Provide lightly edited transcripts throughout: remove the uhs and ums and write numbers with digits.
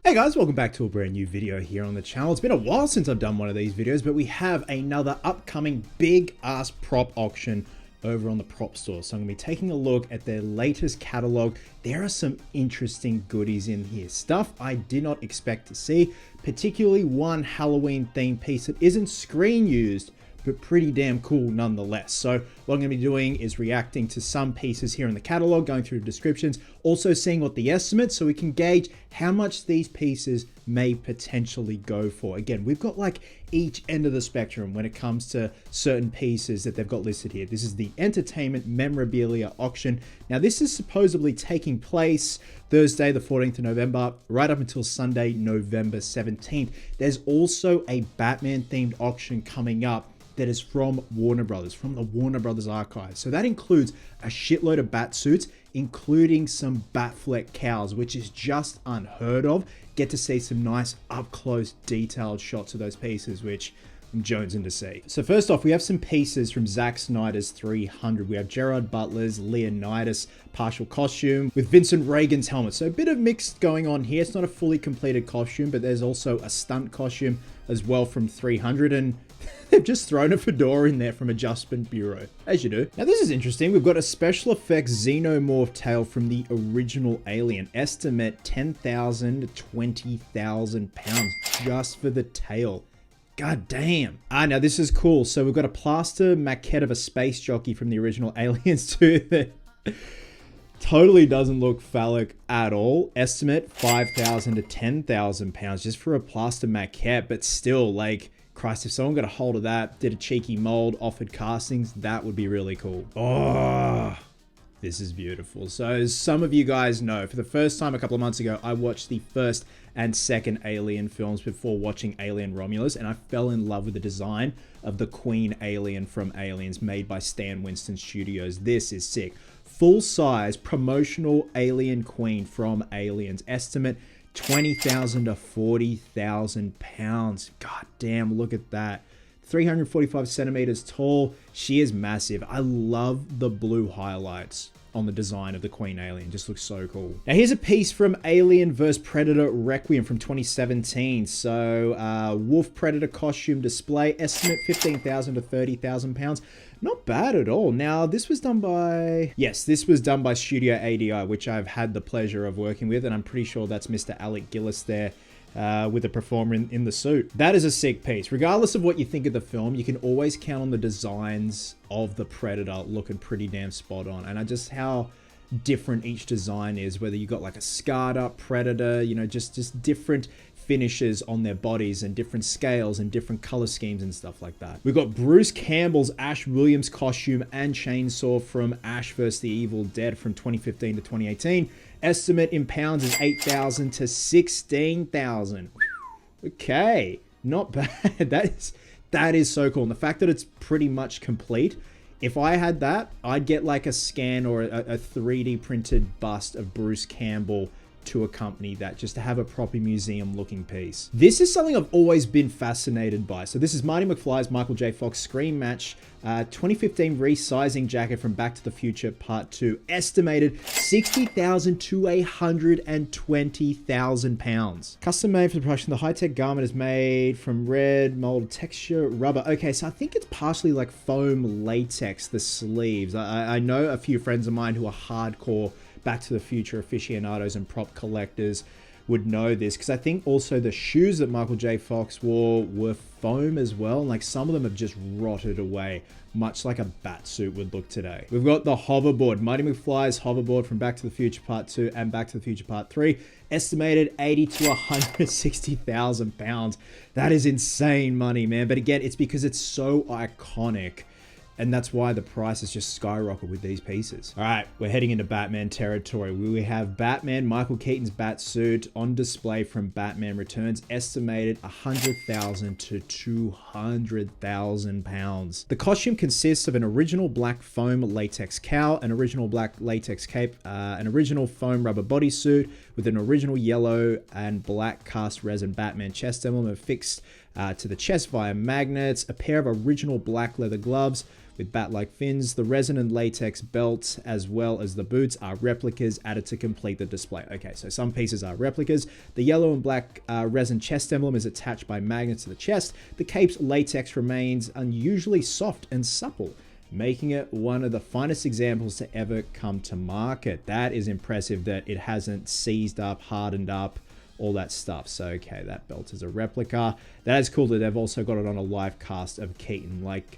Hey guys, welcome back to a brand new video here on the channel. It's been a while since I've done one of these videos, but we have another upcoming big ass prop auction over on the prop store. So I'm gonna be taking a look at their latest catalog. There are some interesting goodies in here, stuff I did not expect to see, particularly one Halloween themed piece that isn't screen used, but pretty damn cool nonetheless. So what I'm going to be doing is reacting to some pieces here in the catalog, going through the descriptions, also seeing what the estimates, so we can gauge how much these pieces may potentially go for. Again, we've got like each end of the spectrum when it comes to certain pieces that they've got listed here. This is the entertainment memorabilia auction. Now this is supposedly taking place Thursday the 14th of November right up until Sunday November 17th. There's also a Batman themed auction coming up that is from Warner Brothers, from the Warner Brothers archive. So that includes a shitload of bat suits, including some Batfleck cows, which is just unheard of. Get to see some nice up close detailed shots of those pieces, which I'm jonesing to see. So first off, we have some pieces from Zack Snyder's 300. We have Gerard Butler's Leonidas partial costume with Vincent Reagan's helmet. So a bit of mixed going on here. It's not a fully completed costume, but there's also a stunt costume as well from 300, and they've just thrown a fedora in there from Adjustment Bureau, as you do. Now this is interesting. We've got a special effects xenomorph tail from the original Alien. Estimate 10,000 to 20,000 pounds just for the tail. God damn. Now this is cool. So we've got a plaster maquette of a space jockey from the original Aliens 2 that totally doesn't look phallic at all. Estimate 5,000 to 10,000 pounds just for a plaster maquette, but still, like, Christ, if someone got a hold of that, did a cheeky mold, offered castings, that would be really cool. Oh, this is beautiful. So as some of you guys know, for the first time a couple of months ago, I watched the first and second Alien films before watching Alien Romulus, and I fell in love with the design of the Queen Alien from Aliens made by Stan Winston Studios. This is sick. Full-size promotional Alien Queen from Aliens. Estimate 20,000 to 40,000 pounds. God damn, look at that. 345 centimeters tall. She is massive. I love the blue highlights on the design of the Queen Alien. Just looks so cool. Now here's a piece from Alien vs Predator Requiem from 2017. So wolf predator costume display. Estimate 15,000 to 30,000 pounds. Not bad at all. Now this was done by, yes, this was done by Studio ADI, which I've had the pleasure of working with, and I'm pretty sure that's Mr. Alec Gillis there with the performer in the suit. That is a sick piece. Regardless of what you think of the film, you can always count on the designs of the Predator looking pretty damn spot on. And just how different each design is, whether you got like a scarred up Predator, you know, just different finishes on their bodies and different scales and different color schemes and stuff like that. We've got Bruce Campbell's Ash Williams costume and chainsaw from Ash vs. the Evil Dead from 2015 to 2018. Estimate in pounds is 8,000 to 16,000. Okay, not bad. That is so cool. And the fact that it's pretty much complete, if I had that, I'd get like a scan or a 3D printed bust of Bruce Campbell to accompany that, just to have a proper museum looking piece. This is something I've always been fascinated by. So this is Marty McFly's Michael J. Fox Scream Match 2015 resizing jacket from Back to the Future Part 2. Estimated 60,000 to 120,000 pounds. Custom made for the production. The high-tech garment is made from red molded texture rubber. Okay, so I think it's partially like foam latex, the sleeves. I know a few friends of mine who are hardcore Back to the Future aficionados and prop collectors would know this, because I think also the shoes that Michael J. Fox wore were foam as well. Like some of them have just rotted away, much like a bat suit would look today. We've got the hoverboard, Marty McFly's hoverboard from Back to the Future Part 2 and Back to the Future Part 3. Estimated 80 to 160,000 pounds. That is insane money, man. But again, it's because it's so iconic, and that's why the price has just skyrocketed with these pieces. All right, we're heading into Batman territory. We have Batman, Michael Keaton's bat suit on display from Batman Returns, estimated 100,000 to 200,000 pounds. The costume consists of an original black foam latex cowl, an original black latex cape, an original foam rubber bodysuit with an original yellow and black cast resin Batman chest emblem, a fixed to the chest via magnets, a pair of original black leather gloves with bat-like fins. The resin and latex belts, as well as the boots, are replicas added to complete the display. Okay, so some pieces are replicas. The yellow and black resin chest emblem is attached by magnets to the chest. The cape's latex remains unusually soft and supple, making it one of the finest examples to ever come to market. That is impressive that it hasn't seized up, hardened up, all that stuff. So, okay, that belt is a replica. That is cool that they've also got it on a live cast of Keaton. Like,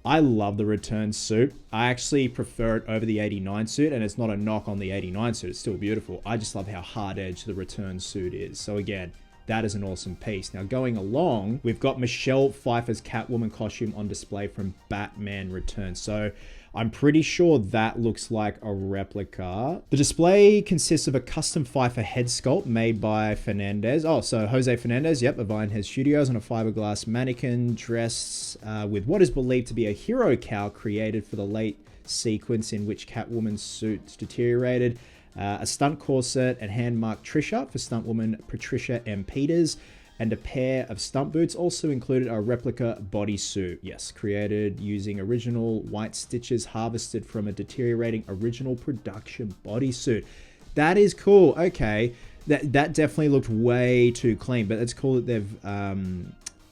I love the return suit. I actually prefer it over the 89 suit, and it's not a knock on the 89 suit. It's still beautiful. I just love how hard-edged the return suit is. So again, that is an awesome piece. Now, going along, we've got Michelle Pfeiffer's Catwoman costume on display from Batman Returns. So I'm pretty sure that looks like a replica. The display consists of a custom Pfeiffer head sculpt made by Fernandez. Oh, so Jose Fernandez, yep, of Ironhead Studios, on a fiberglass mannequin dressed with what is believed to be a hero cowl created for the late sequence in which Catwoman's suit deteriorated. A stunt corset and hand-marked Trisha for stuntwoman Patricia M. Peters, and a pair of stunt boots. Also included a replica bodysuit. Yes, created using original white stitches harvested from a deteriorating original production bodysuit. That is cool. Okay, that definitely looked way too clean, but it's cool that they've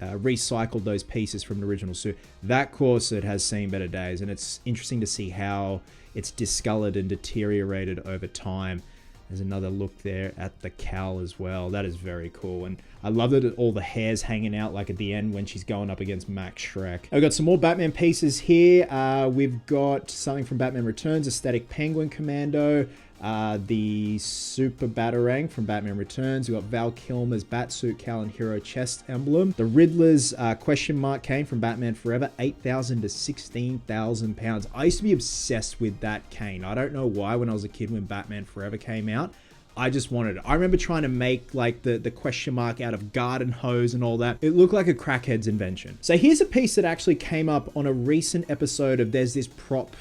recycled those pieces from the original suit. That corset has seen better days, and it's interesting to see how it's discolored and deteriorated over time. There's another look there at the cowl as well. That is very cool. And I love that all the hair's hanging out like at the end when she's going up against Max Schreck. I've got some more Batman pieces here. We've got something from Batman Returns, a static Penguin Commando. The Super Batarang from Batman Returns. We've got Val Kilmer's Batsuit cowl and hero chest emblem. The Riddler's question mark cane from Batman Forever, 8,000 to 16,000 pounds. I used to be obsessed with that cane. I don't know why when I was a kid when Batman Forever came out. I just wanted it. I remember trying to make like the question mark out of garden hose and all that. It looked like a crackhead's invention. So here's a piece that actually came up on a recent episode of There's This Prop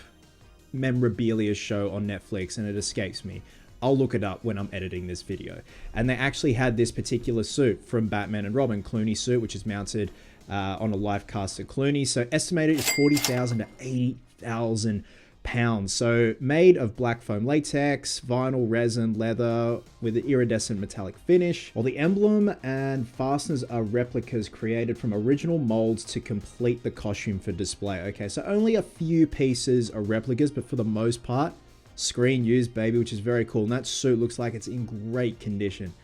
Memorabilia show on Netflix, and it escapes me. I'll look it up when I'm editing this video. And they actually had this particular suit from Batman and Robin, Clooney suit, which is mounted on a live cast of Clooney. So estimated is 40,000 to 80,000 pounds. So made of black foam latex, vinyl, resin, leather with an iridescent metallic finish. While the emblem and fasteners are replicas created from original molds to complete the costume for display. Okay, so only a few pieces are replicas, but for the most part, screen used, baby, which is very cool. And that suit looks like it's in great condition.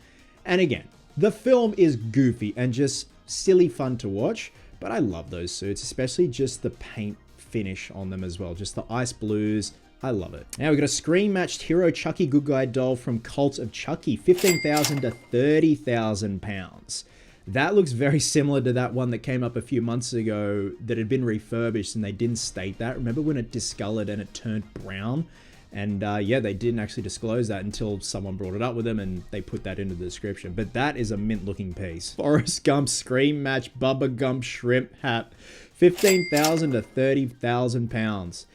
And again, the film is goofy and just silly fun to watch, but I love those suits, especially just the paint finish on them as well. Just the ice blues. I love it. Now we've got a screen matched hero Chucky Good Guy doll from Cult of Chucky, 15,000 to 30,000 pounds. That looks very similar to that one that came up a few months ago that had been refurbished, and they didn't state that. Remember when it discolored and it turned brown? And yeah, they didn't actually disclose that until someone brought it up with them and they put that into the description. But that is a mint looking piece. Forrest Gump screen match Bubba Gump shrimp hat, 15,000 to 30,000 pounds.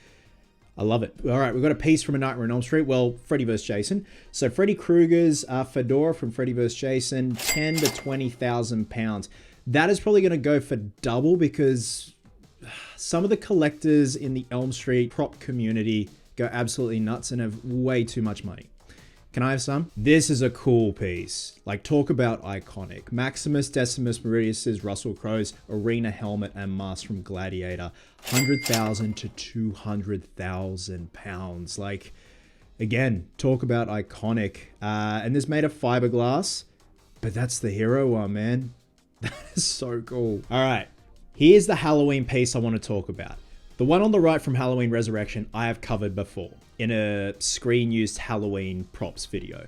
I love it. All right, we've got a piece from A Nightmare on Elm Street. Well, Freddy vs. Jason. So Freddy Krueger's fedora from Freddy vs. Jason, 10 to 20,000 pounds. That is probably going to go for double because some of the collectors in the Elm Street prop community go absolutely nuts and have way too much money. Can I have some? This is a cool piece. Like, talk about iconic. Maximus Decimus Meridius's Russell Crowe's arena helmet and mask from Gladiator. 100,000 to 200,000 pounds. Like, again, talk about iconic. And this made of fiberglass, but that's the hero one, man. That is so cool. All right, here's the Halloween piece I want to talk about. The one on the right from Halloween Resurrection, I have covered before in a screen-used Halloween props video.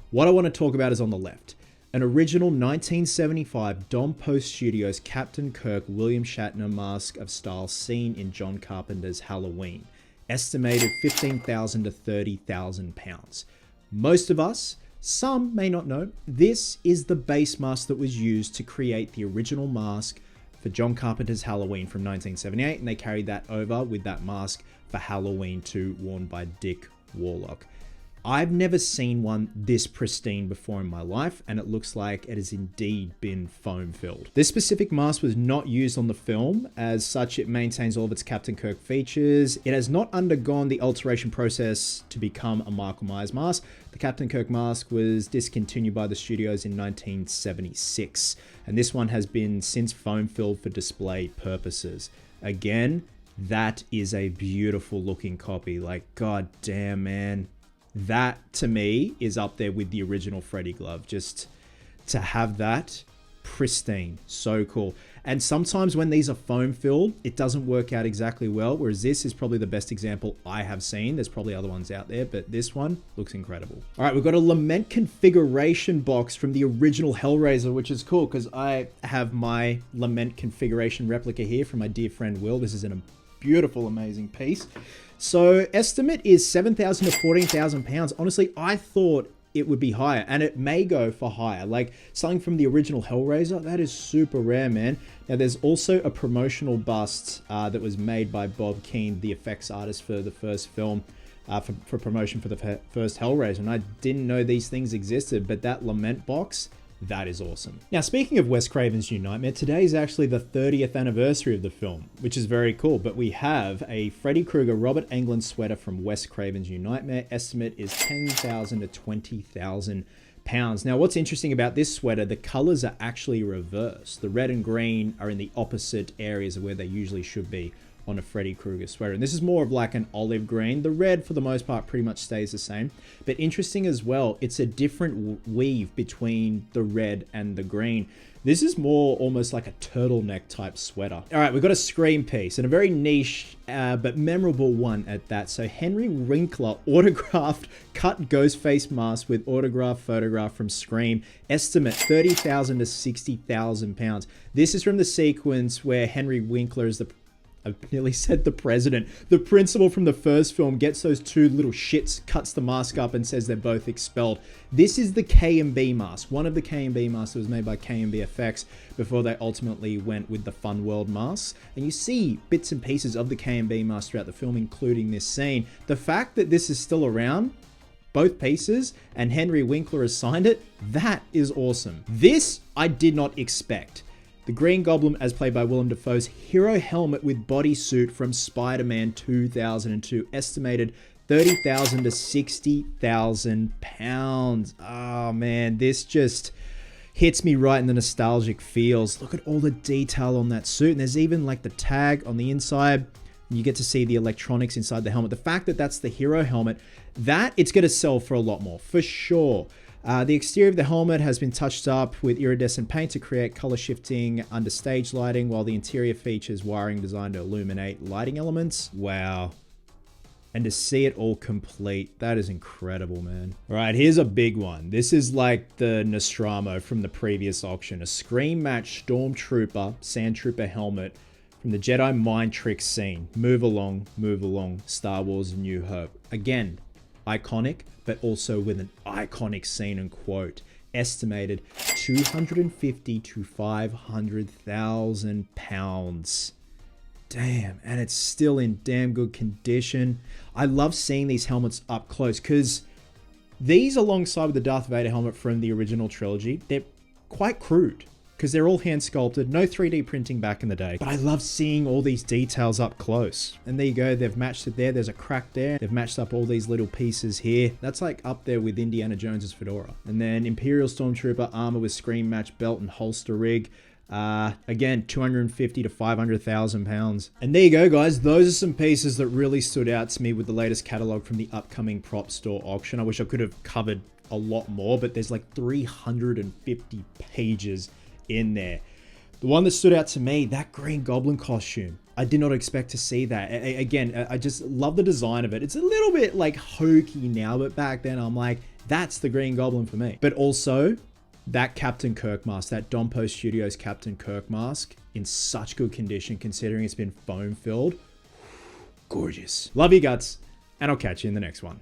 What I want to talk about is on the left. An original 1975 Dom Post Studios Captain Kirk William Shatner mask of style seen in John Carpenter's Halloween. Estimated 15,000 to 30,000 pounds. Most of us, some may not know, this is the base mask that was used to create the original mask for John Carpenter's Halloween from 1978, and they carried that over with that mask for Halloween 2 worn by Dick Warlock. I've never seen one this pristine before in my life, and it looks like it has indeed been foam filled. This specific mask was not used on the film. As such, it maintains all of its Captain Kirk features. It has not undergone the alteration process to become a Michael Myers mask. The Captain Kirk mask was discontinued by the studios in 1976, and this one has been since foam filled for display purposes. Again, that is a beautiful looking copy. Like, god damn, man. That, to me, is up there with the original Freddy glove. Just to have that pristine. So cool. And sometimes when these are foam filled, it doesn't work out exactly well, whereas this is probably the best example I have seen. There's probably other ones out there, but this one looks incredible. All right, we've got a Lament configuration box from the original Hellraiser, which is cool because I have my Lament configuration replica here from my dear friend Will. This is in a beautiful, amazing piece. So estimate is 7,000 to 14,000 pounds. Honestly, I thought it would be higher, and it may go for higher. Like something from the original Hellraiser, that is super rare, man. Now there's also a promotional bust that was made by Bob Keane, the effects artist for the first film, for promotion for the first Hellraiser, and I didn't know these things existed, but that Lament box, that is awesome. Now, speaking of Wes Craven's New Nightmare, today is actually the 30th anniversary of the film, which is very cool. But we have a Freddy Krueger Robert Englund sweater from Wes Craven's New Nightmare. Estimate is 10,000 to 20,000 pounds. Now, what's interesting about this sweater, the colors are actually reversed. The red and green are in the opposite areas of where they usually should be on a Freddy Krueger sweater. And this is more of like an olive green. The red, for the most part, pretty much stays the same. But interesting as well, it's a different weave between the red and the green. This is more almost like a turtleneck type sweater. All right, we've got a Scream piece, and a very niche but memorable one at that. So Henry Winkler autographed cut Ghostface mask with autographed photograph from Scream. Estimate 30,000 to 60,000 pounds. This is from the sequence where Henry Winkler is I nearly said the president. The principal from the first film gets those two little shits, cuts the mask up, and says they're both expelled. This is the K&B mask. One of the K&B masks that was made by K&B Effects before they ultimately went with the Fun World masks. And you see bits and pieces of the K&B mask throughout the film, including this scene. The fact that this is still around, both pieces, and Henry Winkler has signed it, that is awesome. This I did not expect. The Green Goblin, as played by Willem Dafoe's hero helmet with bodysuit from Spider-Man 2002, estimated 30,000 to 60,000 pounds. Oh man, this just hits me right in the nostalgic feels. Look at all the detail on that suit, and there's even like the tag on the inside. You get to see the electronics inside the helmet. The fact that that's the hero helmet, that it's going to sell for a lot more, for sure. The exterior of the helmet has been touched up with iridescent paint to create color shifting under stage lighting, while the interior features wiring designed to illuminate lighting elements. Wow. And to see it all complete, that is incredible, man. All right, here's a big one. This is like the Nostromo from the previous auction. A Scream match Stormtrooper, Sandtrooper helmet from the Jedi Mind Trick scene. Move along, Star Wars A New Hope. Again, iconic, but also with an iconic scene and quote. Estimated 250 to 500,000 pounds. Damn, and it's still in damn good condition. I love seeing these helmets up close because these, alongside with the Darth Vader helmet from the original trilogy, they're quite crude because they're all hand sculpted, no 3D printing back in the day. But I love seeing all these details up close. And there you go, they've matched it there. There's a crack there. They've matched up all these little pieces here. That's like up there with Indiana Jones's fedora. And then Imperial Stormtrooper armor with Scream match belt and holster rig. Again, 250 to 500,000 pounds. And there you go, guys. Those are some pieces that really stood out to me with the latest catalog from the upcoming prop store auction. I wish I could have covered a lot more, but there's like 350 pages in there. The one that stood out to me, that Green Goblin costume. I did not expect to see that. Again, I just love the design of it. It's a little bit like hokey now, but back then I'm like, that's the Green Goblin for me. But also, that Captain Kirk mask, that Dompo Studios Captain Kirk mask, in such good condition considering it's been foam filled. Gorgeous. Love you guts, and I'll catch you in the next one.